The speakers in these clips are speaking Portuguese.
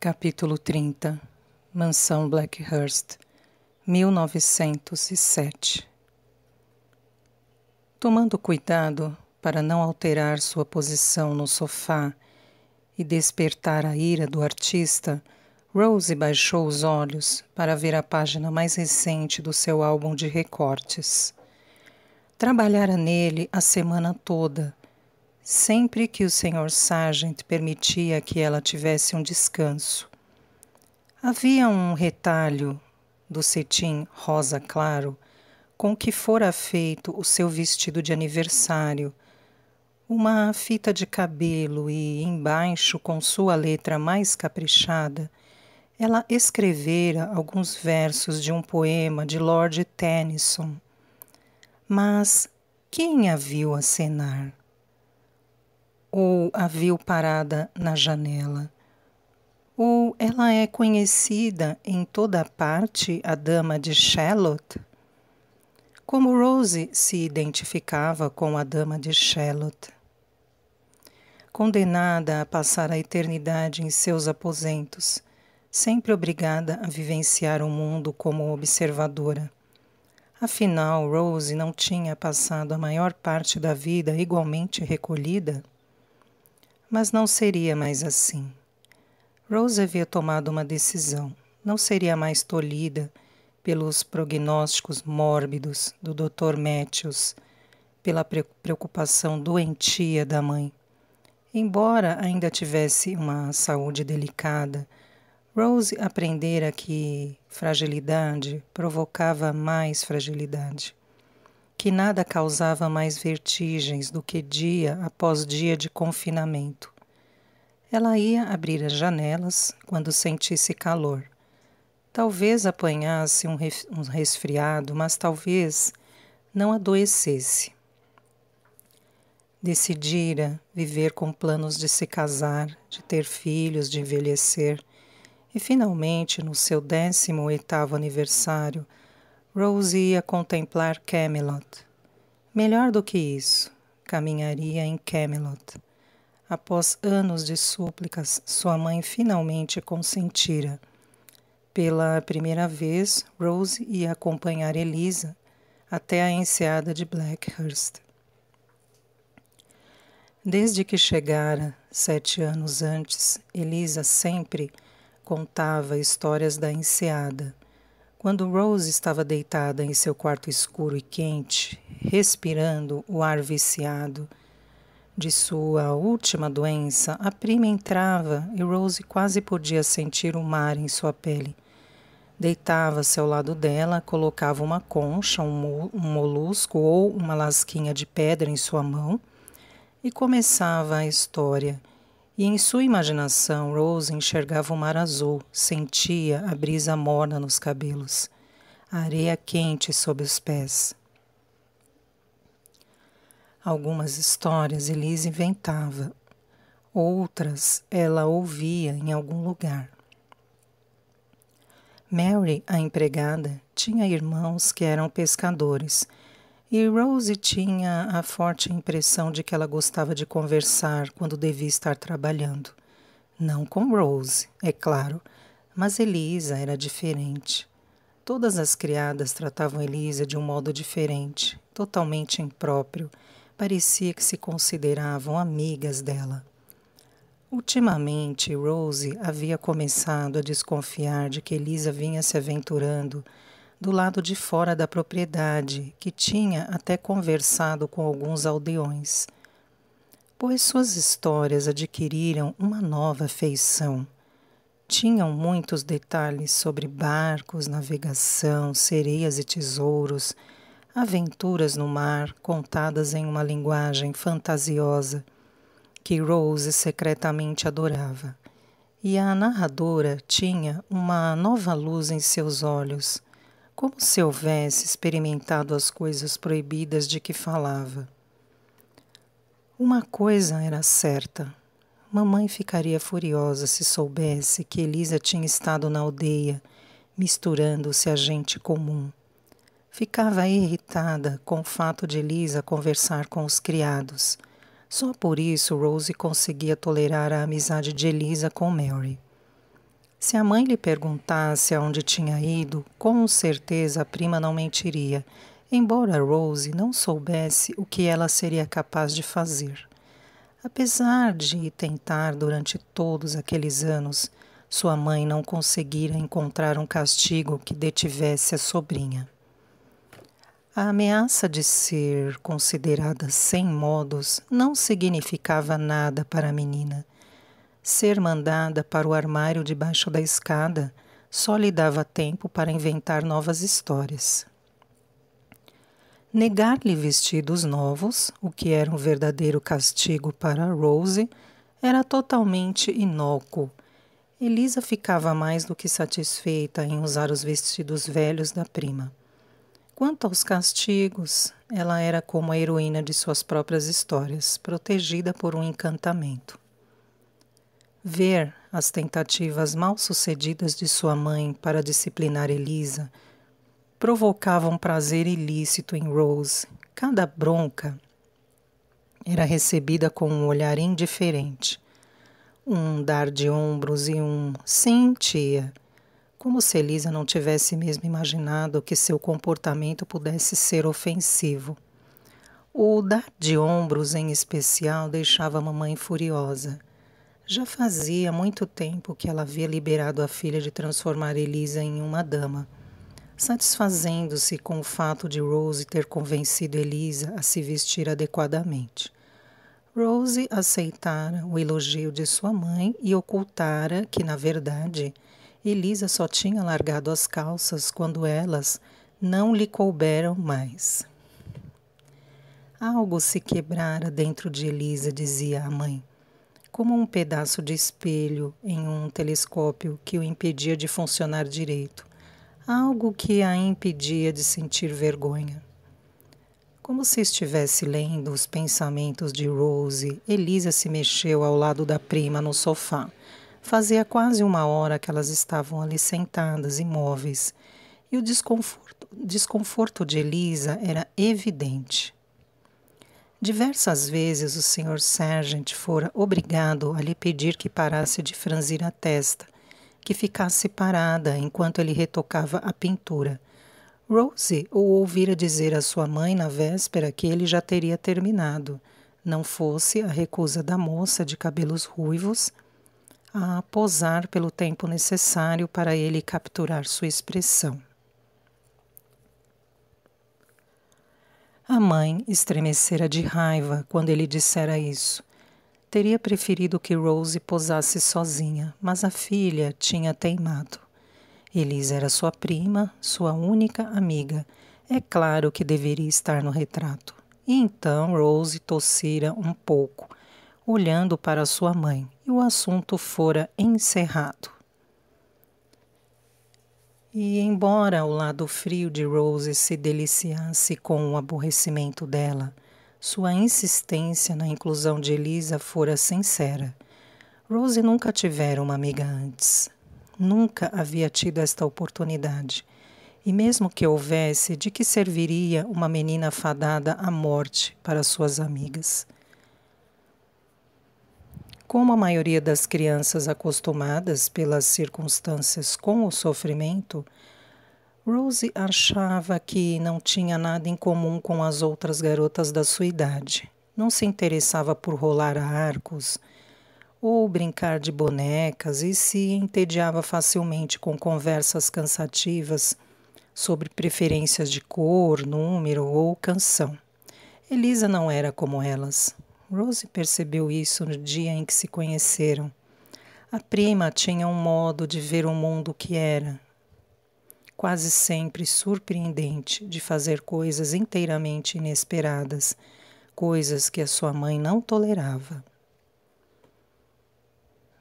Capítulo 30 Mansão Blackhurst, 1907. Tomando cuidado para não alterar sua posição no sofá e despertar a ira do artista, Rose baixou os olhos para ver a página mais recente do seu álbum de recortes. Trabalhara nele a semana toda, sempre que o Sr. Sargent permitia que ela tivesse um descanso. Havia um retalho do cetim rosa claro com que fora feito o seu vestido de aniversário, uma fita de cabelo e, embaixo, com sua letra mais caprichada, ela escrevera alguns versos de um poema de Lord Tennyson. Mas quem a viu acenar? Ou a viu parada na janela? Ou ela é conhecida em toda parte, a dama de Shalott? Como Rose se identificava com a dama de Shalott? Condenada a passar a eternidade em seus aposentos, sempre obrigada a vivenciar o mundo como observadora. Afinal, Rose não tinha passado a maior parte da vida igualmente recolhida? Mas não seria mais assim. Rose havia tomado uma decisão. Não seria mais tolhida pelos prognósticos mórbidos do Dr. Matthews, pela preocupação doentia da mãe. Embora ainda tivesse uma saúde delicada, Rose aprendera que fragilidade provocava mais fragilidade, que nada causava mais vertigens do que dia após dia de confinamento. Ela ia abrir as janelas quando sentisse calor. Talvez apanhasse um resfriado, mas talvez não adoecesse. Decidira viver com planos de se casar, de ter filhos, de envelhecer. E finalmente, no seu 18º aniversário, Rose ia contemplar Camelot. Melhor do que isso, caminharia em Camelot. Após anos de súplicas, sua mãe finalmente consentira. Pela primeira vez, Rose ia acompanhar Eliza até a enseada de Blackhurst. Desde que chegara, 7 anos antes, Eliza sempre contava histórias da enseada. Quando Rose estava deitada em seu quarto escuro e quente, respirando o ar viciado de sua última doença, a prima entrava e Rose quase podia sentir o mar em sua pele. Deitava-se ao lado dela, colocava uma concha, um molusco ou uma lasquinha de pedra em sua mão e começava a história. E em sua imaginação, Rose enxergava o mar azul, sentia a brisa morna nos cabelos, a areia quente sob os pés. Algumas histórias Elise inventava, outras ela ouvia em algum lugar. Mary, a empregada, tinha irmãos que eram pescadores, e Rose tinha a forte impressão de que ela gostava de conversar quando devia estar trabalhando. Não com Rose, é claro, mas Elisa era diferente. Todas as criadas tratavam Elisa de um modo diferente, totalmente impróprio. Parecia que se consideravam amigas dela. Ultimamente, Rose havia começado a desconfiar de que Elisa vinha se aventurando do lado de fora da propriedade, que tinha até conversado com alguns aldeões, pois suas histórias adquiriram uma nova feição. Tinham muitos detalhes sobre barcos, navegação, sereias e tesouros, aventuras no mar contadas em uma linguagem fantasiosa que Rose secretamente adorava. E a narradora tinha uma nova luz em seus olhos, como se houvesse experimentado as coisas proibidas de que falava. Uma coisa era certa. Mamãe ficaria furiosa se soubesse que Elisa tinha estado na aldeia, misturando-se a gente comum. Ficava irritada com o fato de Elisa conversar com os criados. Só por isso Rose conseguia tolerar a amizade de Elisa com Mary. Se a mãe lhe perguntasse aonde tinha ido, com certeza a prima não mentiria, embora Rose não soubesse o que ela seria capaz de fazer. Apesar de tentar durante todos aqueles anos, sua mãe não conseguira encontrar um castigo que detivesse a sobrinha. A ameaça de ser considerada sem modos não significava nada para a menina. Ser mandada para o armário debaixo da escada só lhe dava tempo para inventar novas histórias. Negar-lhe vestidos novos, o que era um verdadeiro castigo para Rose, era totalmente inócuo. Elisa ficava mais do que satisfeita em usar os vestidos velhos da prima. Quanto aos castigos, ela era como a heroína de suas próprias histórias, protegida por um encantamento. Ver as tentativas mal-sucedidas de sua mãe para disciplinar Elisa provocava um prazer ilícito em Rose. Cada bronca era recebida com um olhar indiferente, um dar de ombros e um "sim, tia", como se Elisa não tivesse mesmo imaginado que seu comportamento pudesse ser ofensivo. O dar de ombros, em especial, deixava a mamãe furiosa. Já fazia muito tempo que ela havia liberado a filha de transformar Elisa em uma dama, satisfazendo-se com o fato de Rose ter convencido Elisa a se vestir adequadamente. Rose aceitara o elogio de sua mãe e ocultara que, na verdade, Elisa só tinha largado as calças quando elas não lhe couberam mais. Algo se quebrara dentro de Elisa, dizia a mãe, como um pedaço de espelho em um telescópio que o impedia de funcionar direito, algo que a impedia de sentir vergonha. Como se estivesse lendo os pensamentos de Rose, Elisa se mexeu ao lado da prima no sofá. Fazia quase uma hora que elas estavam ali sentadas, imóveis, e o desconforto de Elisa era evidente. Diversas vezes o Sr. Sargent fora obrigado a lhe pedir que parasse de franzir a testa, que ficasse parada enquanto ele retocava a pintura. Rose o ouvira dizer à sua mãe na véspera que ele já teria terminado, não fosse a recusa da moça de cabelos ruivos a posar pelo tempo necessário para ele capturar sua expressão. A mãe estremecera de raiva quando ele dissera isso. Teria preferido que Rose posasse sozinha, mas a filha tinha teimado. Elisa era sua prima, sua única amiga. É claro que deveria estar no retrato. E então Rose tossira um pouco, olhando para sua mãe, e o assunto fora encerrado. E embora o lado frio de Rose se deliciasse com o aborrecimento dela, sua insistência na inclusão de Elisa fora sincera. Rose nunca tivera uma amiga antes. Nunca havia tido esta oportunidade. E mesmo que houvesse, de que serviria uma menina fadada à morte para suas amigas? Como a maioria das crianças acostumadas pelas circunstâncias com o sofrimento, Rose achava que não tinha nada em comum com as outras garotas da sua idade. Não se interessava por rolar arcos ou brincar de bonecas e se entediava facilmente com conversas cansativas sobre preferências de cor, número ou canção. Elisa não era como elas. Rose percebeu isso no dia em que se conheceram. A prima tinha um modo de ver o mundo que era, quase sempre surpreendente, de fazer coisas inteiramente inesperadas, coisas que a sua mãe não tolerava.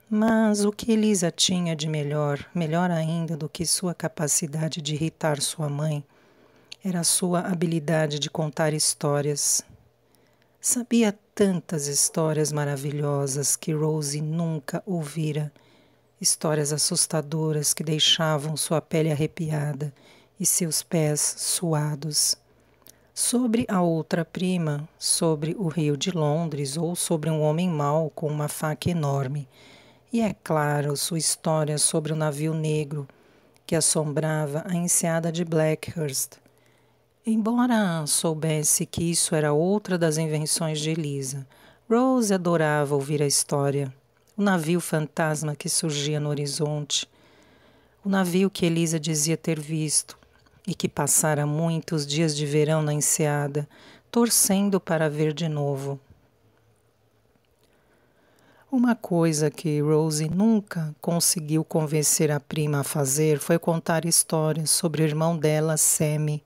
Mas o que Elisa tinha de melhor, melhor ainda do que sua capacidade de irritar sua mãe, era a sua habilidade de contar histórias. Sabia tantas histórias maravilhosas que Rose nunca ouvira, histórias assustadoras que deixavam sua pele arrepiada e seus pés suados. Sobre a outra prima, sobre o Rio de Londres ou sobre um homem mau com uma faca enorme, E é claro, sua história sobre o navio negro que assombrava a enseada de Blackhurst. Embora soubesse que isso era outra das invenções de Elisa, Rose adorava ouvir a história. O navio fantasma que surgia no horizonte, o navio que Elisa dizia ter visto e que passara muitos dias de verão na enseada, torcendo para ver de novo. Uma coisa que Rose nunca conseguiu convencer a prima a fazer foi contar histórias sobre o irmão dela, Sammy.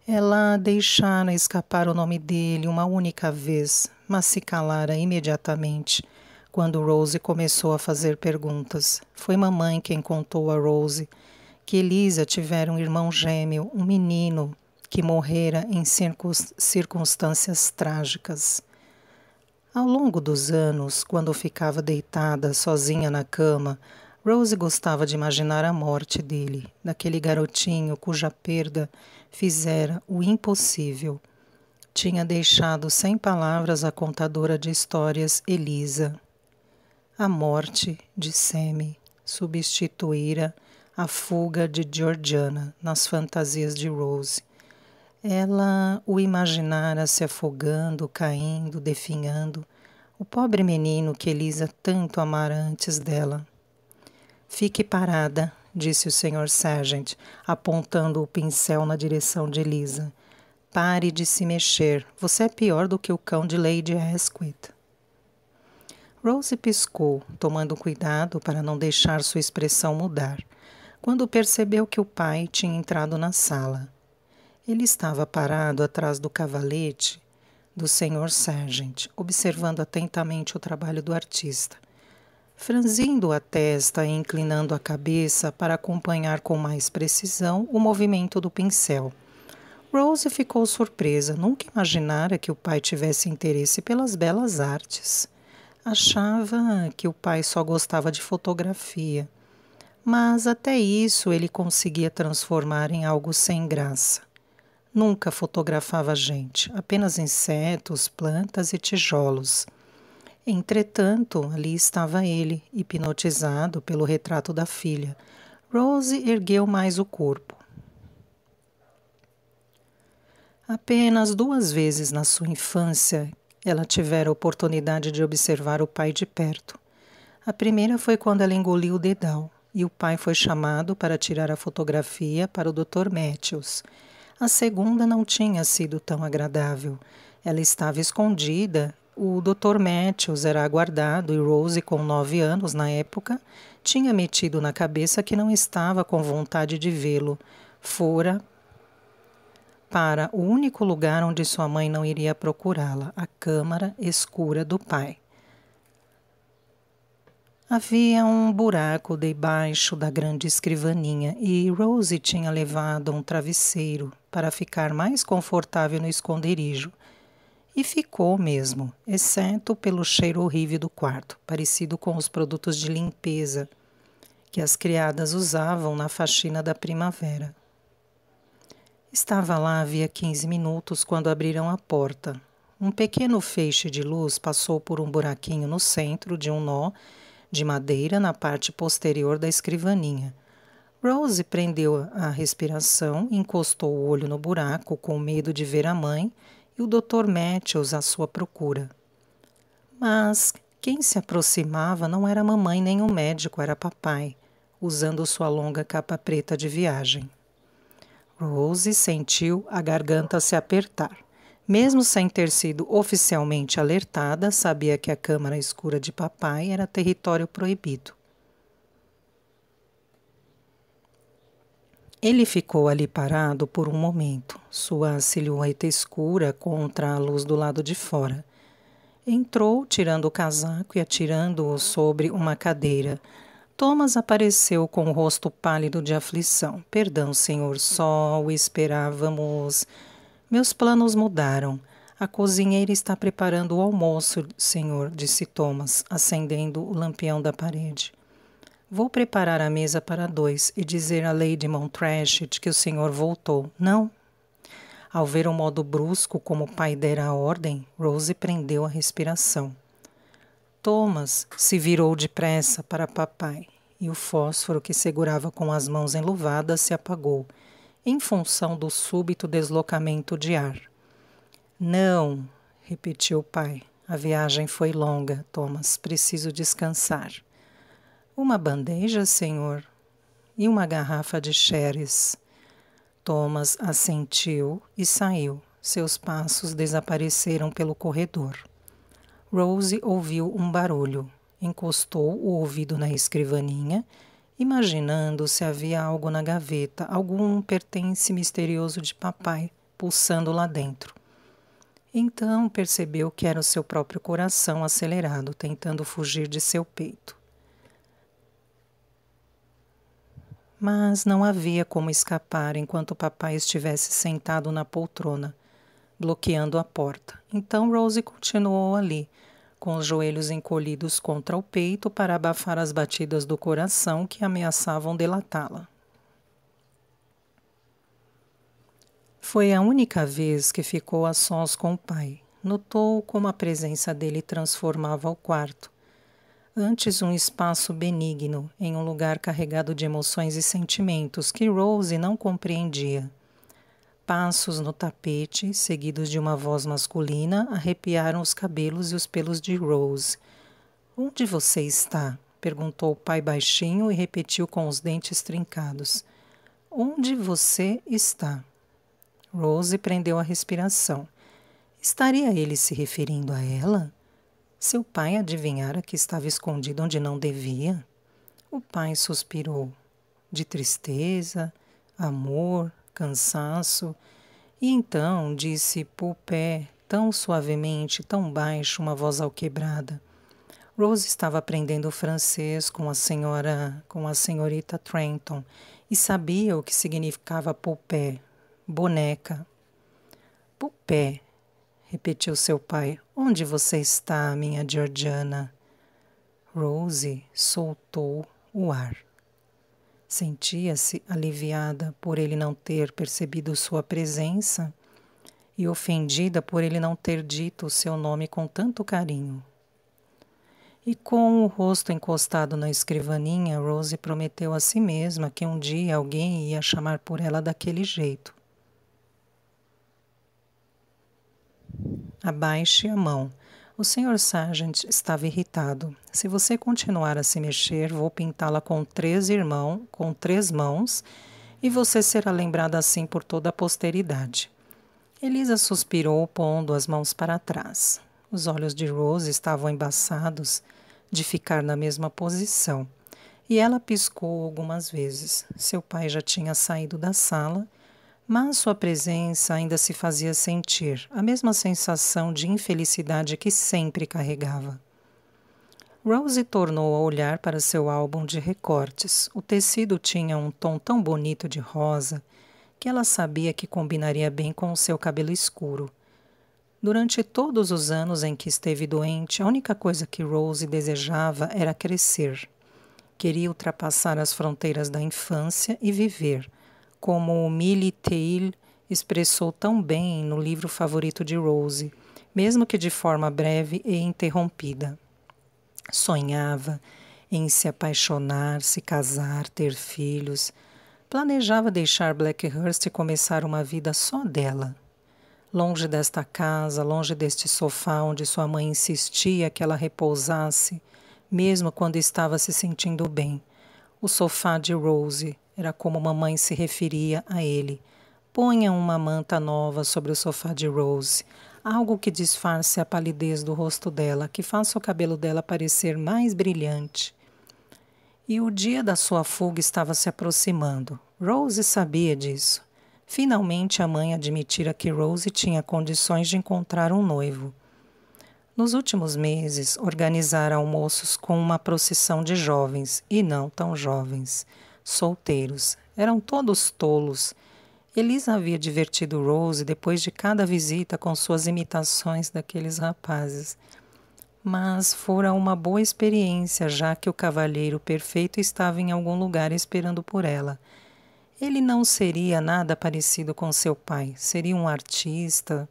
Ela deixara escapar o nome dele uma única vez, mas se calara imediatamente quando Rose começou a fazer perguntas. Foi mamãe quem contou a Rose que Elisa tivera um irmão gêmeo, um menino, que morrera em circunstâncias trágicas. Ao longo dos anos, quando ficava deitada sozinha na cama, Rose gostava de imaginar a morte dele, daquele garotinho cuja perda fizera o impossível. Tinha deixado sem palavras a contadora de histórias Elisa. A morte de Sammy substituíra a fuga de Georgiana nas fantasias de Rose. Ela o imaginara se afogando, caindo, definhando, o pobre menino que Elisa tanto amara antes dela. Fique parada, disse o Sr. Sargent, apontando o pincel na direção de Elisa. Pare de se mexer. Você é pior do que o cão de Lady Asquith. Rose piscou, tomando cuidado para não deixar sua expressão mudar, quando percebeu que o pai tinha entrado na sala. Ele estava parado atrás do cavalete do Sr. Sargent, observando atentamente o trabalho do artista, franzindo a testa e inclinando a cabeça para acompanhar com mais precisão o movimento do pincel. Rose ficou surpresa, nunca imaginara que o pai tivesse interesse pelas belas artes. Achava que o pai só gostava de fotografia, mas até isso ele conseguia transformar em algo sem graça. Nunca fotografava gente, apenas insetos, plantas e tijolos. Entretanto, ali estava ele, hipnotizado pelo retrato da filha. Rose ergueu mais o corpo. Apenas 2 vezes na sua infância ela tivera a oportunidade de observar o pai de perto. A primeira foi quando ela engoliu o dedal e o pai foi chamado para tirar a fotografia para o Dr. Matthews. A segunda não tinha sido tão agradável. Ela estava escondida. O Dr. Matthews era aguardado e Rose, com 9 anos na época, tinha metido na cabeça que não estava com vontade de vê-lo. Fora para o único lugar onde sua mãe não iria procurá-la, a câmara escura do pai. Havia um buraco debaixo da grande escrivaninha e Rose tinha levado um travesseiro para ficar mais confortável no esconderijo. E ficou mesmo, exceto pelo cheiro horrível do quarto, parecido com os produtos de limpeza que as criadas usavam na faxina da primavera. Estava lá havia 15 minutos quando abriram a porta. Um pequeno feixe de luz passou por um buraquinho no centro de um nó de madeira na parte posterior da escrivaninha. Rose prendeu a respiração, encostou o olho no buraco com medo de ver a mãe e o Dr. Matthews à sua procura. Mas quem se aproximava não era a mamãe nem o médico, era papai, usando sua longa capa preta de viagem. Rose sentiu a garganta se apertar. Mesmo sem ter sido oficialmente alertada, sabia que a câmara escura de papai era território proibido. Ele ficou ali parado por um momento, sua silhueta escura contra a luz do lado de fora. Entrou, tirando o casaco e atirando-o sobre uma cadeira. Thomas apareceu com o rosto pálido de aflição. Perdão, senhor, só o esperávamos. Meus planos mudaram. A cozinheira está preparando o almoço, senhor, disse Thomas, acendendo o lampião da parede. Vou preparar a mesa para 2 e dizer a Lady Monttrachet que o senhor voltou. Não? Ao ver o modo brusco como o pai dera a ordem, Rose prendeu a respiração. Thomas se virou depressa para papai, e o fósforo que segurava com as mãos enluvadas se apagou, em função do súbito deslocamento de ar. Não, repetiu o pai. A viagem foi longa, Thomas. Preciso descansar. Uma bandeja, senhor? E uma garrafa de sherries. Thomas assentiu e saiu. Seus passos desapareceram pelo corredor. Rose ouviu um barulho. Encostou o ouvido na escrivaninha, imaginando se havia algo na gaveta, algum pertence misterioso de papai, pulsando lá dentro. Então percebeu que era o seu próprio coração acelerado, tentando fugir de seu peito. Mas não havia como escapar enquanto papai estivesse sentado na poltrona, bloqueando a porta. Então Rose continuou ali, com os joelhos encolhidos contra o peito para abafar as batidas do coração que ameaçavam delatá-la. Foi a única vez que ficou a sós com o pai. Notou como a presença dele transformava o quarto. Antes um espaço benigno, em um lugar carregado de emoções e sentimentos que Rose não compreendia. Passos no tapete, seguidos de uma voz masculina, arrepiaram os cabelos e os pelos de Rose. — Onde você está? Perguntou o pai baixinho e repetiu com os dentes trincados. — Onde você está? Rose prendeu a respiração. Estaria ele se referindo a ela? Seu pai adivinhara que estava escondido onde não devia? O pai suspirou. De tristeza, amor, cansaço. E então disse Poupée, tão suavemente, tão baixo, uma voz alquebrada. Rose estava aprendendo francês com a senhorita Trenton e sabia o que significava Poupée, boneca. Poupée, repetiu seu pai, onde você está, minha Georgiana? Rose soltou o ar. Sentia-se aliviada por ele não ter percebido sua presença e ofendida por ele não ter dito o seu nome com tanto carinho. E com o rosto encostado na escrivaninha, Rose prometeu a si mesma que um dia alguém ia chamar por ela daquele jeito. Abaixe a mão. O Sr. Sargent estava irritado. Se você continuar a se mexer, vou pintá-la com três mãos, e você será lembrada assim por toda a posteridade. Elisa suspirou, pondo as mãos para trás. Os olhos de Rose estavam embaçados de ficar na mesma posição, e ela piscou algumas vezes. Seu pai já tinha saído da sala, mas sua presença ainda se fazia sentir, a mesma sensação de infelicidade que sempre carregava. Rose tornou a olhar para seu álbum de recortes. O tecido tinha um tom tão bonito de rosa que ela sabia que combinaria bem com o seu cabelo escuro. Durante todos os anos em que esteve doente, a única coisa que Rose desejava era crescer. Queria ultrapassar as fronteiras da infância e viver, como Millie Theil expressou tão bem no livro favorito de Rose, mesmo que de forma breve e interrompida. Sonhava em se apaixonar, se casar, ter filhos. Planejava deixar Blackhurst e começar uma vida só dela. Longe desta casa, longe deste sofá onde sua mãe insistia que ela repousasse, mesmo quando estava se sentindo bem. O sofá de Rose era como mamãe se referia a ele. Ponha uma manta nova sobre o sofá de Rose, algo que disfarce a palidez do rosto dela, que faça o cabelo dela parecer mais brilhante. E o dia da sua fuga estava se aproximando. Rose sabia disso. Finalmente a mãe admitira que Rose tinha condições de encontrar um noivo. Nos últimos meses, organizara almoços com uma procissão de jovens, e não tão jovens, solteiros. Eram todos tolos. Elisa havia divertido Rose depois de cada visita com suas imitações daqueles rapazes. Mas fora uma boa experiência, já que o cavalheiro perfeito estava em algum lugar esperando por ela. Ele não seria nada parecido com seu pai. Seria um artista,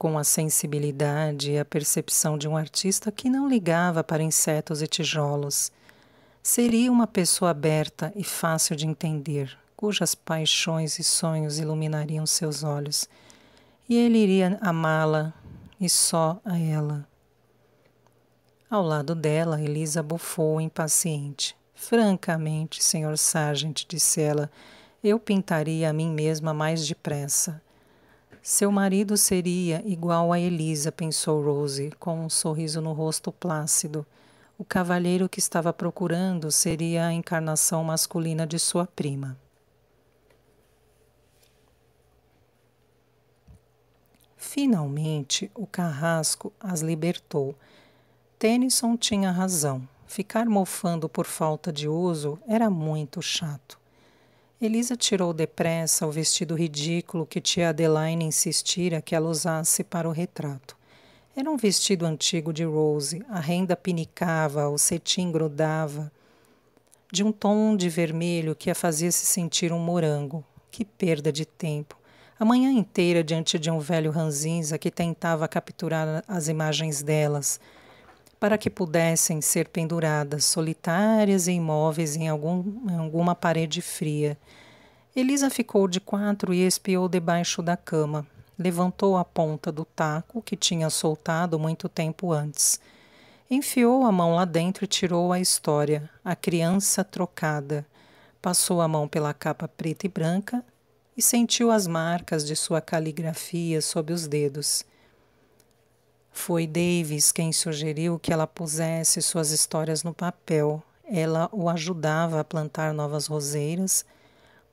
com a sensibilidade e a percepção de um artista que não ligava para insetos e tijolos. Seria uma pessoa aberta e fácil de entender, cujas paixões e sonhos iluminariam seus olhos. E ele iria amá-la, e só a ela. Ao lado dela, Elisa bufou impaciente. Francamente, Sr. Sargent, disse ela, eu pintaria a mim mesma mais depressa. Seu marido seria igual a Elisa, pensou Rose, com um sorriso no rosto plácido. O cavalheiro que estava procurando seria a encarnação masculina de sua prima. Finalmente, o carrasco as libertou. Tennyson tinha razão. Ficar mofando por falta de uso era muito chato. Elisa tirou depressa o vestido ridículo que tia Adeline insistira que ela usasse para o retrato. Era um vestido antigo de Rose, a renda pinicava, o cetim grudava, de um tom de vermelho que a fazia se sentir um morango. Que perda de tempo! A manhã inteira diante de um velho ranzinza que tentava capturar as imagens delas, para que pudessem ser penduradas, solitárias e imóveis em alguma parede fria. Elisa ficou de quatro e espiou debaixo da cama. Levantou a ponta do taco, que tinha soltado muito tempo antes. Enfiou a mão lá dentro e tirou a história, A Criança Trocada. Passou a mão pela capa preta e branca e sentiu as marcas de sua caligrafia sob os dedos. Foi Davis quem sugeriu que ela pusesse suas histórias no papel. Ela o ajudava a plantar novas roseiras,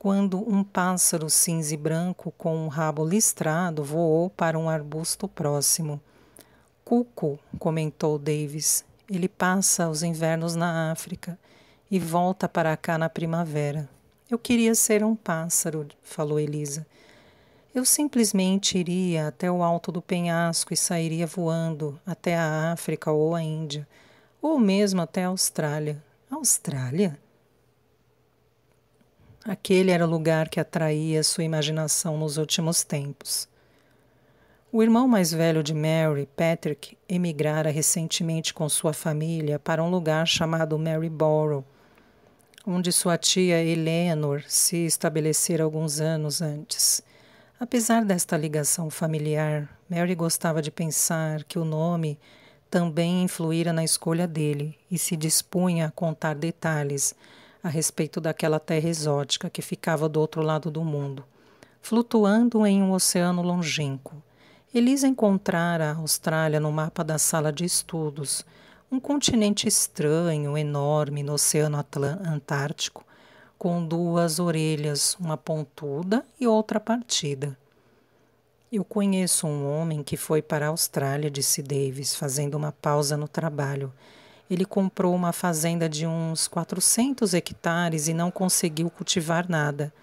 quando um pássaro cinza e branco com um rabo listrado voou para um arbusto próximo. Cuco, comentou Davis, ele passa os invernos na África e volta para cá na primavera. Eu queria ser um pássaro, falou Elisa. Eu simplesmente iria até o alto do penhasco e sairia voando até a África ou a Índia, ou mesmo até a Austrália. Austrália? Aquele era o lugar que atraía sua imaginação nos últimos tempos. O irmão mais velho de Mary, Patrick, emigrara recentemente com sua família para um lugar chamado Maryborough, onde sua tia Eleanor se estabelecera alguns anos antes. Apesar desta ligação familiar, Mary gostava de pensar que o nome também influíra na escolha dele e se dispunha a contar detalhes a respeito daquela terra exótica que ficava do outro lado do mundo, flutuando em um oceano longínquo. Elisa encontrara a Austrália no mapa da sala de estudos, um continente estranho, enorme no Oceano Antártico, com duas orelhas, uma pontuda e outra partida. Eu conheço um homem que foi para a Austrália, disse Davis, fazendo uma pausa no trabalho. Ele comprou uma fazenda de uns 400 hectares e não conseguiu cultivar nada.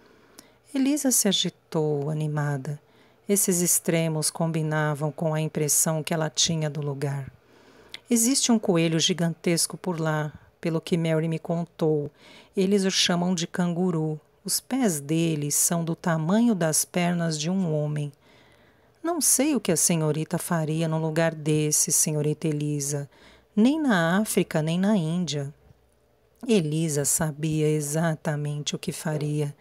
Elisa se agitou, animada. Esses extremos combinavam com a impressão que ela tinha do lugar. Existe um coelho gigantesco por lá, pelo que Mary me contou. Eles o chamam de canguru. Os pés dele são do tamanho das pernas de um homem. Não sei o que a senhorita faria num lugar desse, senhorita Elisa. Nem na África, nem na Índia. Elisa sabia exatamente o que faria.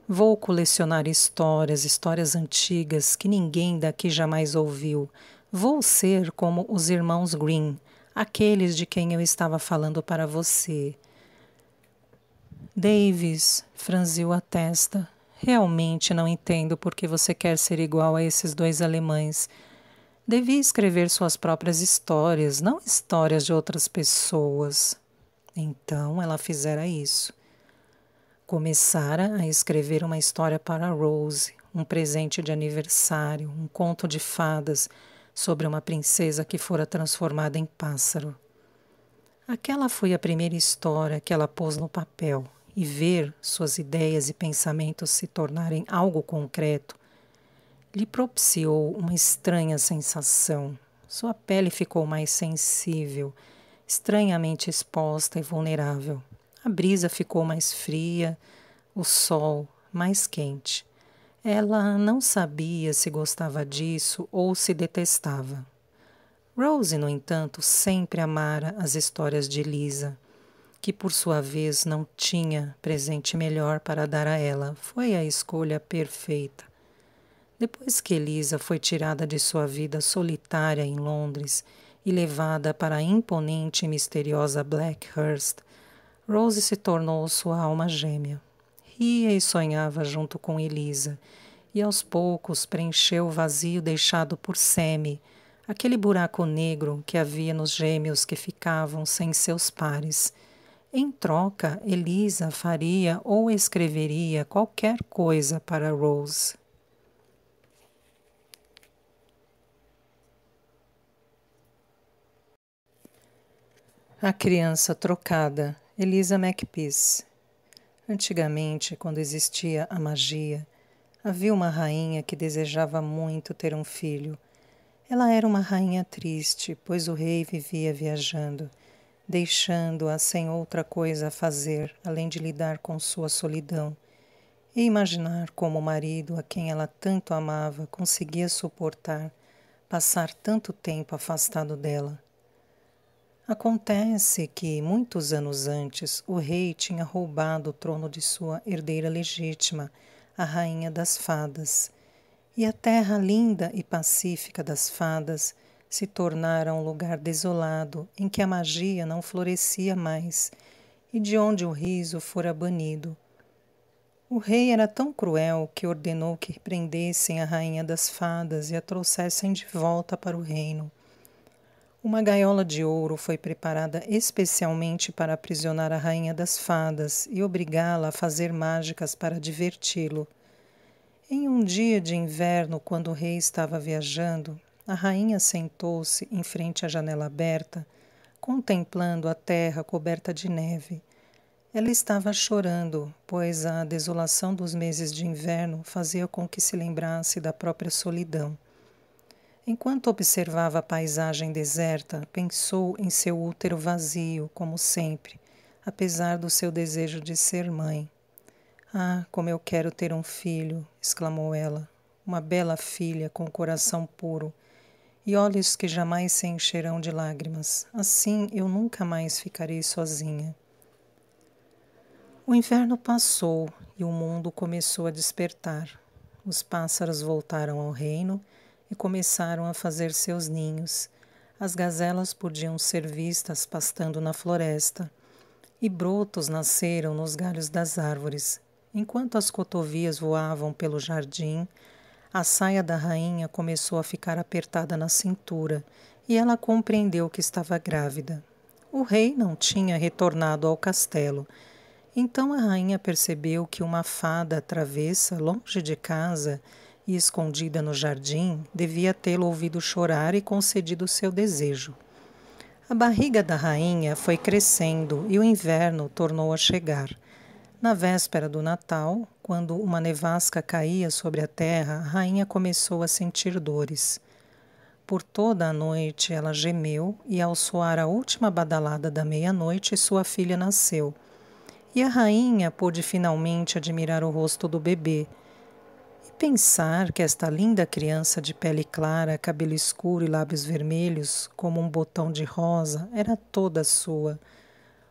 Vou colecionar histórias antigas que ninguém daqui jamais ouviu. Vou ser como os irmãos Green, aqueles de quem eu estava falando para você. Davis franziu a testa. Realmente não entendo por que você quer ser igual a esses dois alemães. Devia escrever suas próprias histórias, não histórias de outras pessoas. Então ela fizera isso. Começara a escrever uma história para Rose, um presente de aniversário, um conto de fadas sobre uma princesa que fora transformada em pássaro. Aquela foi a primeira história que ela pôs no papel, e ver suas ideias e pensamentos se tornarem algo concreto lhe propiciou uma estranha sensação. Sua pele ficou mais sensível, estranhamente exposta e vulnerável. A brisa ficou mais fria, o sol mais quente. Ela não sabia se gostava disso ou se detestava. Rose, no entanto, sempre amara as histórias de Lisa, que por sua vez não tinha presente melhor para dar a ela. Foi a escolha perfeita. Depois que Elisa foi tirada de sua vida solitária em Londres e levada para a imponente e misteriosa Blackhurst, Rose se tornou sua alma gêmea. Ria e sonhava junto com Elisa, e aos poucos preencheu o vazio deixado por Sammy, aquele buraco negro que havia nos gêmeos que ficavam sem seus pares. Em troca, Elisa faria ou escreveria qualquer coisa para Rose. A criança trocada, Elisa Macpis. Antigamente, quando existia a magia, havia uma rainha que desejava muito ter um filho. Ela era uma rainha triste, pois o rei vivia viajando, deixando-a sem outra coisa a fazer, além de lidar com sua solidão, e imaginar como o marido, a quem ela tanto amava, conseguia suportar passar tanto tempo afastado dela. Acontece que, muitos anos antes, o rei tinha roubado o trono de sua herdeira legítima, a Rainha das Fadas, e a terra linda e pacífica das fadas se tornara um lugar desolado em que a magia não florescia mais e de onde o riso fora banido. O rei era tão cruel que ordenou que prendessem a Rainha das Fadas e a trouxessem de volta para o reino. Uma gaiola de ouro foi preparada especialmente para aprisionar a Rainha das Fadas e obrigá-la a fazer mágicas para diverti-lo. Em um dia de inverno, quando o rei estava viajando, a rainha sentou-se em frente à janela aberta, contemplando a terra coberta de neve. Ela estava chorando, pois a desolação dos meses de inverno fazia com que se lembrasse da própria solidão. Enquanto observava a paisagem deserta, pensou em seu útero vazio, como sempre, apesar do seu desejo de ser mãe. "Ah, como eu quero ter um filho!" exclamou ela. "Uma bela filha com coração puro e olhos que jamais se encherão de lágrimas. Assim eu nunca mais ficarei sozinha." O inverno passou e o mundo começou a despertar. Os pássaros voltaram ao reino e começaram a fazer seus ninhos. As gazelas podiam ser vistas pastando na floresta, e brotos nasceram nos galhos das árvores. Enquanto as cotovias voavam pelo jardim, a saia da rainha começou a ficar apertada na cintura, e ela compreendeu que estava grávida. O rei não tinha retornado ao castelo. Então a rainha percebeu que uma fada travessa, longe de casa e escondida no jardim, devia tê-lo ouvido chorar e concedido seu desejo. A barriga da rainha foi crescendo e o inverno tornou a chegar. Na véspera do Natal, quando uma nevasca caía sobre a terra, a rainha começou a sentir dores. Por toda a noite ela gemeu e, ao soar a última badalada da meia-noite, sua filha nasceu. E a rainha pôde finalmente admirar o rosto do bebê e pensar que esta linda criança de pele clara, cabelo escuro e lábios vermelhos, como um botão de rosa, era toda sua.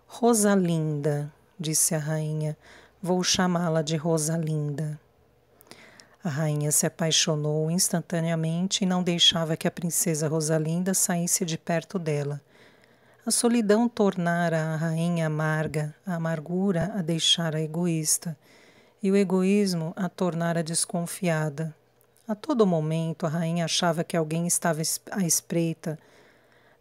"Rosalinda", disse a rainha, "vou chamá-la de Rosalinda." A rainha se apaixonou instantaneamente e não deixava que a princesa Rosalinda saísse de perto dela. A solidão tornara a rainha amarga, a amargura a deixara egoísta, e o egoísmo a tornara desconfiada. A todo momento a rainha achava que alguém estava à espreita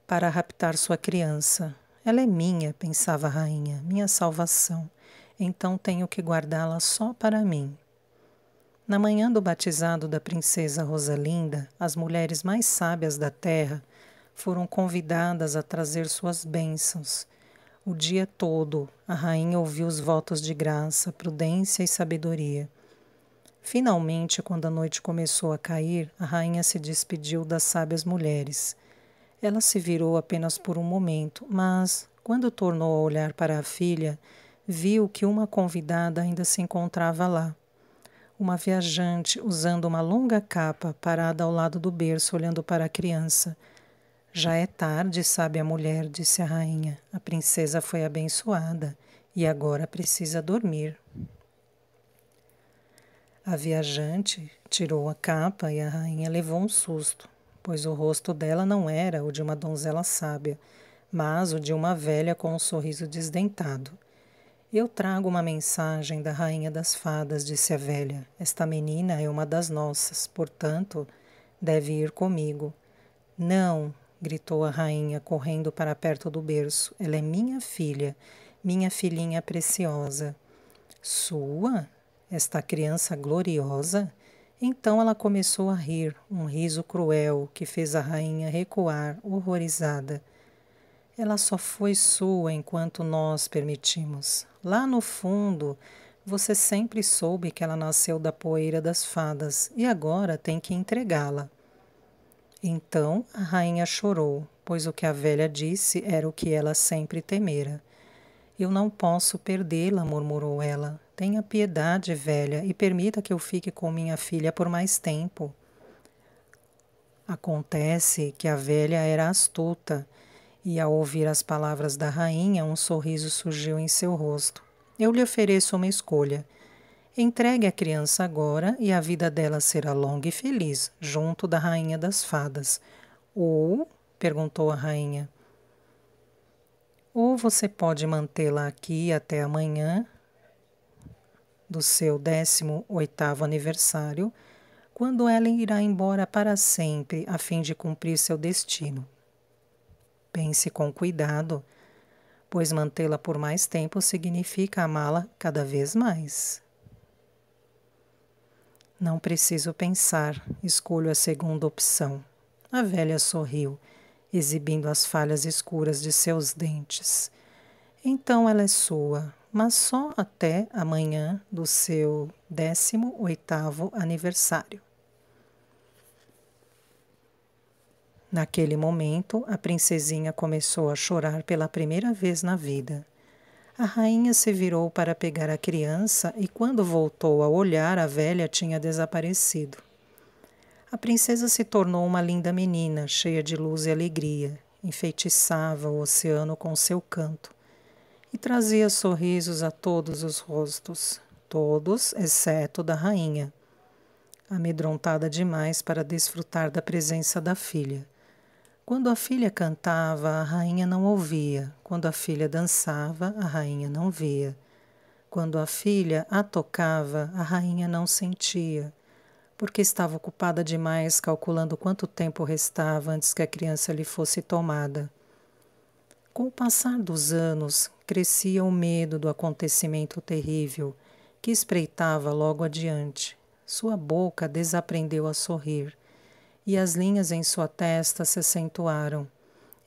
para raptar sua criança. "Ela é minha", pensava a rainha, "minha salvação. Então tenho que guardá-la só para mim." Na manhã do batizado da princesa Rosalinda, as mulheres mais sábias da terra foram convidadas a trazer suas bênçãos. O dia todo, a rainha ouviu os votos de graça, prudência e sabedoria. Finalmente, quando a noite começou a cair, a rainha se despediu das sábias mulheres. Ela se virou apenas por um momento, mas, quando tornou a olhar para a filha, viu que uma convidada ainda se encontrava lá. Uma viajante usando uma longa capa parada ao lado do berço olhando para a criança. Já é tarde, sabe a mulher, disse a rainha. A princesa foi abençoada e agora precisa dormir. A viajante tirou a capa e a rainha levou um susto, pois o rosto dela não era o de uma donzela sábia, mas o de uma velha com um sorriso desdentado. Eu trago uma mensagem da rainha das fadas, disse a velha. Esta menina é uma das nossas, portanto, deve ir comigo. Não, gritou a rainha, correndo para perto do berço. Ela é minha filhinha preciosa. Sua? Esta criança gloriosa? Então ela começou a rir, um riso cruel que fez a rainha recuar, horrorizada. Ela só foi sua enquanto nós permitimos. Lá no fundo, você sempre soube que ela nasceu da poeira das fadas e agora tem que entregá-la. Então a rainha chorou, pois o que a velha disse era o que ela sempre temera. Eu não posso perdê-la, murmurou ela. Tenha piedade, velha, e permita que eu fique com minha filha por mais tempo. Acontece que a velha era astuta, e ao ouvir as palavras da rainha, um sorriso surgiu em seu rosto. Eu lhe ofereço uma escolha. Entregue a criança agora e a vida dela será longa e feliz, junto da rainha das fadas. Ou, perguntou a rainha, ou você pode mantê-la aqui até amanhã do seu 18º aniversário, quando ela irá embora para sempre, a fim de cumprir seu destino. Pense com cuidado, pois mantê-la por mais tempo significa amá-la cada vez mais. Não preciso pensar, escolho a segunda opção. A velha sorriu, exibindo as falhas escuras de seus dentes. Então ela é sua, mas só até amanhã do seu 18º aniversário. Naquele momento, a princesinha começou a chorar pela primeira vez na vida. A rainha se virou para pegar a criança e, quando voltou a olhar, a velha tinha desaparecido. A princesa se tornou uma linda menina, cheia de luz e alegria, enfeitiçava o oceano com seu canto e trazia sorrisos a todos os rostos, todos exceto da rainha, amedrontada demais para desfrutar da presença da filha. Quando a filha cantava, a rainha não ouvia. Quando a filha dançava, a rainha não via. Quando a filha a tocava, a rainha não sentia, porque estava ocupada demais calculando quanto tempo restava antes que a criança lhe fosse tomada. Com o passar dos anos, crescia o medo do acontecimento terrível que espreitava logo adiante. Sua boca desaprendeu a sorrir e as linhas em sua testa se acentuaram.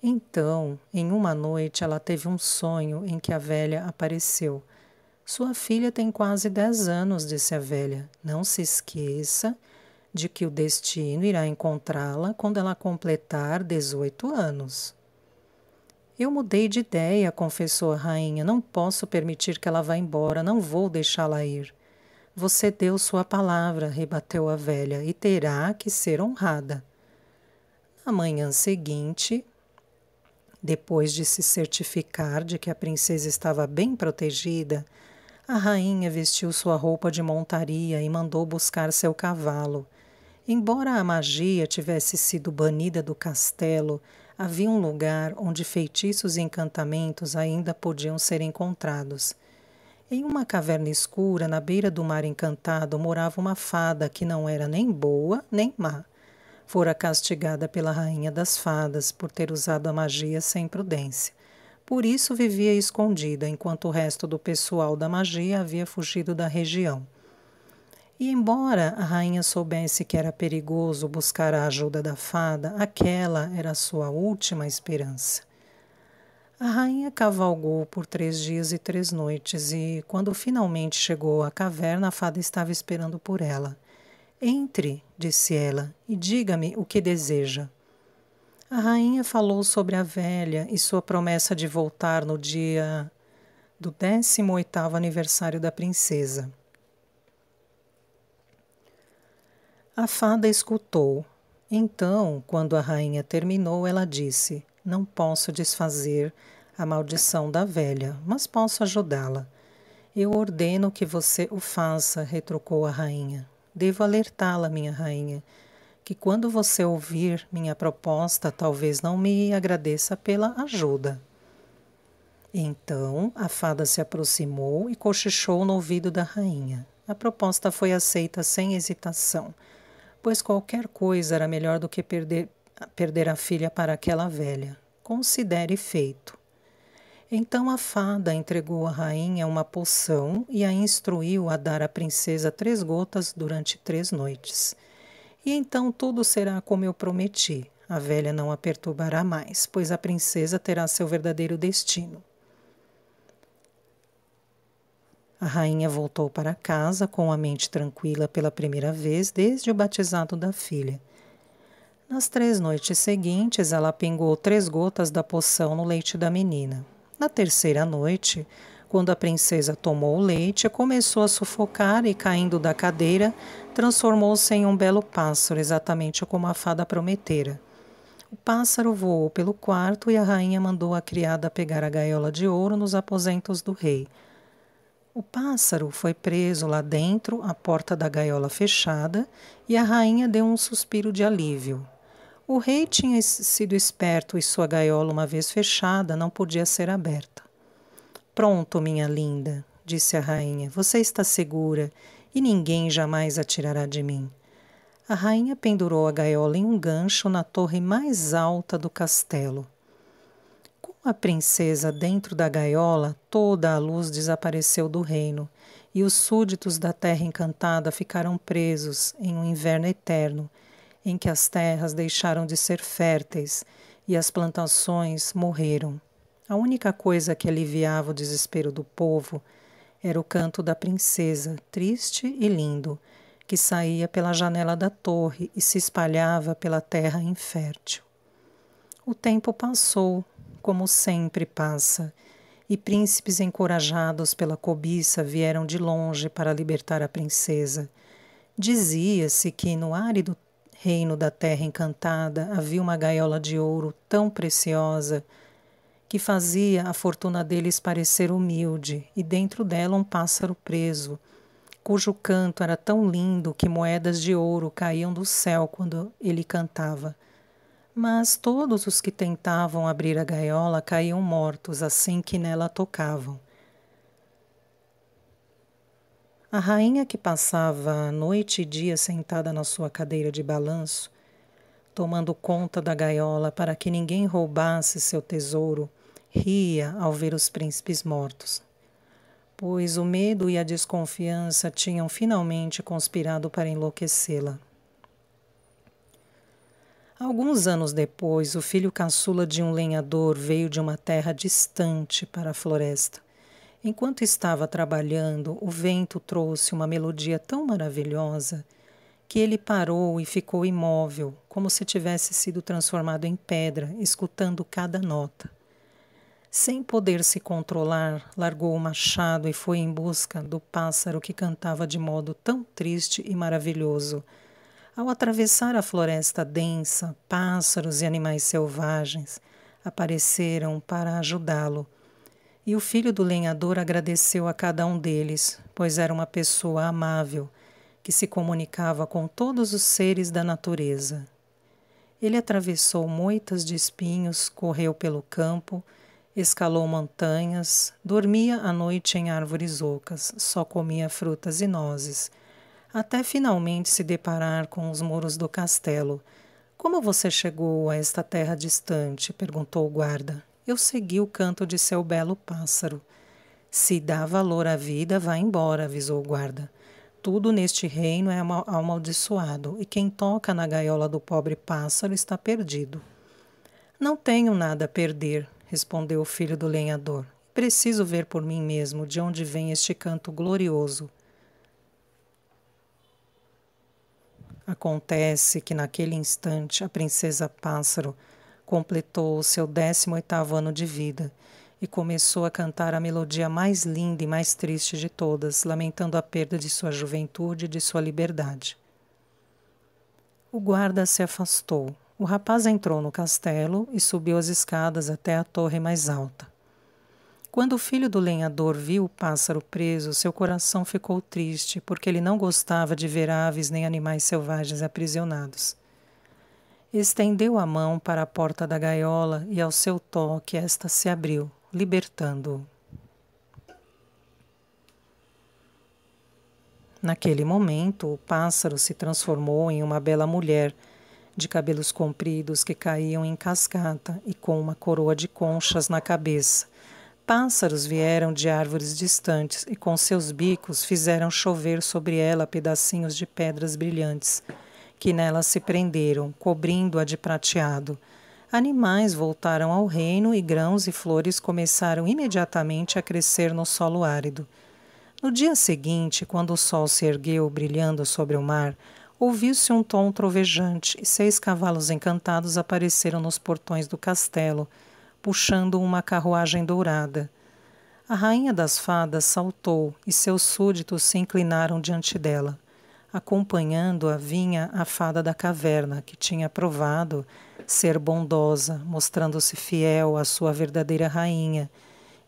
Então, em uma noite, ela teve um sonho em que a velha apareceu. Sua filha tem quase 10 anos, disse a velha. Não se esqueça de que o destino irá encontrá-la quando ela completar 18 anos. Eu mudei de ideia, confessou a rainha. Não posso permitir que ela vá embora, não vou deixá-la ir. Você deu sua palavra, rebateu a velha, e terá que ser honrada. Na manhã seguinte, depois de se certificar de que a princesa estava bem protegida, a rainha vestiu sua roupa de montaria e mandou buscar seu cavalo. Embora a magia tivesse sido banida do castelo, havia um lugar onde feitiços e encantamentos ainda podiam ser encontrados. Em uma caverna escura, na beira do mar encantado, morava uma fada que não era nem boa nem má. Fora castigada pela rainha das fadas por ter usado a magia sem prudência. Por isso vivia escondida, enquanto o resto do pessoal da magia havia fugido da região. E embora a rainha soubesse que era perigoso buscar a ajuda da fada, aquela era a sua última esperança. A rainha cavalgou por 3 dias e 3 noites e, quando finalmente chegou à caverna, a fada estava esperando por ela. Entre, disse ela, e diga-me o que deseja. A rainha falou sobre a velha e sua promessa de voltar no dia do 18º aniversário da princesa. A fada escutou. Então, quando a rainha terminou, ela disse: Não posso desfazer a maldição da velha, mas posso ajudá-la. Eu ordeno que você o faça, retrucou a rainha. Devo alertá-la, minha rainha, que quando você ouvir minha proposta, talvez não me agradeça pela ajuda. Então a fada se aproximou e cochichou no ouvido da rainha. A proposta foi aceita sem hesitação, pois qualquer coisa era melhor do que perder a filha para aquela velha. Considere feito. Então a fada entregou à rainha uma poção e a instruiu a dar à princesa 3 gotas durante 3 noites. E então tudo será como eu prometi. A velha não a perturbará mais, pois a princesa terá seu verdadeiro destino. A rainha voltou para casa com a mente tranquila pela primeira vez desde o batizado da filha. Nas 3 noites seguintes, ela pingou 3 gotas da poção no leite da menina. Na terceira noite, quando a princesa tomou o leite, começou a sufocar e, caindo da cadeira, transformou-se em um belo pássaro, exatamente como a fada prometera. O pássaro voou pelo quarto e a rainha mandou a criada pegar a gaiola de ouro nos aposentos do rei. O pássaro foi preso lá dentro, a porta da gaiola fechada, e a rainha deu um suspiro de alívio. O rei tinha sido esperto e sua gaiola, uma vez fechada, não podia ser aberta. Pronto, minha linda, disse a rainha, você está segura e ninguém jamais a tirará de mim. A rainha pendurou a gaiola em um gancho na torre mais alta do castelo. Com a princesa dentro da gaiola, toda a luz desapareceu do reino, e os súditos da terra encantada ficaram presos em um inverno eterno, em que as terras deixaram de ser férteis e as plantações morreram. A única coisa que aliviava o desespero do povo era o canto da princesa, triste e lindo, que saía pela janela da torre e se espalhava pela terra infértil. O tempo passou, como sempre passa, e príncipes encorajados pela cobiça vieram de longe para libertar a princesa. Dizia-se que no árido reino da terra encantada havia uma gaiola de ouro tão preciosa que fazia a fortuna deles parecer humilde, e dentro dela um pássaro preso, cujo canto era tão lindo que moedas de ouro caíam do céu quando ele cantava. Mas todos os que tentavam abrir a gaiola caíam mortos assim que nela tocavam. A rainha, que passava noite e dia sentada na sua cadeira de balanço, tomando conta da gaiola para que ninguém roubasse seu tesouro, ria ao ver os príncipes mortos, pois o medo e a desconfiança tinham finalmente conspirado para enlouquecê-la. Alguns anos depois, o filho caçula de um lenhador veio de uma terra distante para a floresta. Enquanto estava trabalhando, o vento trouxe uma melodia tão maravilhosa que ele parou e ficou imóvel, como se tivesse sido transformado em pedra, escutando cada nota. Sem poder se controlar, largou o machado e foi em busca do pássaro que cantava de modo tão triste e maravilhoso. Ao atravessar a floresta densa, pássaros e animais selvagens apareceram para ajudá-lo. E o filho do lenhador agradeceu a cada um deles, pois era uma pessoa amável, que se comunicava com todos os seres da natureza. Ele atravessou moitas de espinhos, correu pelo campo, escalou montanhas, dormia à noite em árvores ocas, só comia frutas e nozes, até finalmente se deparar com os muros do castelo. Como você chegou a esta terra distante? Perguntou o guarda. Eu segui o canto de seu belo pássaro. Se dá valor à vida, vá embora, avisou o guarda. Tudo neste reino é amaldiçoado, e quem toca na gaiola do pobre pássaro está perdido. Não tenho nada a perder, respondeu o filho do lenhador. Preciso ver por mim mesmo de onde vem este canto glorioso. Acontece que naquele instante a princesa Pássaro completou o seu 18º ano de vida e começou a cantar a melodia mais linda e mais triste de todas, lamentando a perda de sua juventude e de sua liberdade. O guarda se afastou. O rapaz entrou no castelo e subiu as escadas até a torre mais alta. Quando o filho do lenhador viu o pássaro preso, seu coração ficou triste, porque ele não gostava de ver aves nem animais selvagens aprisionados. Estendeu a mão para a porta da gaiola e, ao seu toque, esta se abriu, libertando-o. Naquele momento, o pássaro se transformou em uma bela mulher, de cabelos compridos que caíam em cascata e com uma coroa de conchas na cabeça. Pássaros vieram de árvores distantes e com seus bicos fizeram chover sobre ela pedacinhos de pedras brilhantes, que nela se prenderam, cobrindo-a de prateado. Animais voltaram ao reino e grãos e flores começaram imediatamente a crescer no solo árido. No dia seguinte, quando o sol se ergueu brilhando sobre o mar, ouviu-se um tom trovejante e 6 cavalos encantados apareceram nos portões do castelo, puxando uma carruagem dourada. A rainha das fadas saltou e seus súditos se inclinaram diante dela. Acompanhando-a vinha a fada da caverna, que tinha provado ser bondosa, mostrando-se fiel à sua verdadeira rainha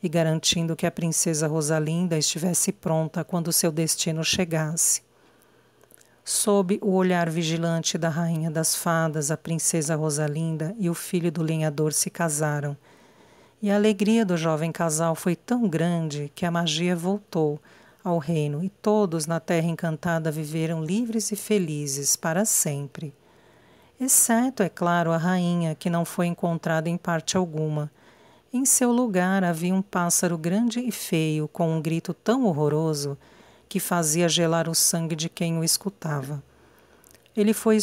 e garantindo que a princesa Rosalinda estivesse pronta quando seu destino chegasse. Sob o olhar vigilante da rainha das fadas, a princesa Rosalinda e o filho do lenhador se casaram. E a alegria do jovem casal foi tão grande que a magia voltou ao reino e todos na Terra Encantada viveram livres e felizes para sempre. Exceto, é claro, a rainha, que não foi encontrada em parte alguma. Em seu lugar havia um pássaro grande e feio, com um grito tão horroroso que fazia gelar o sangue de quem o escutava. Ele foi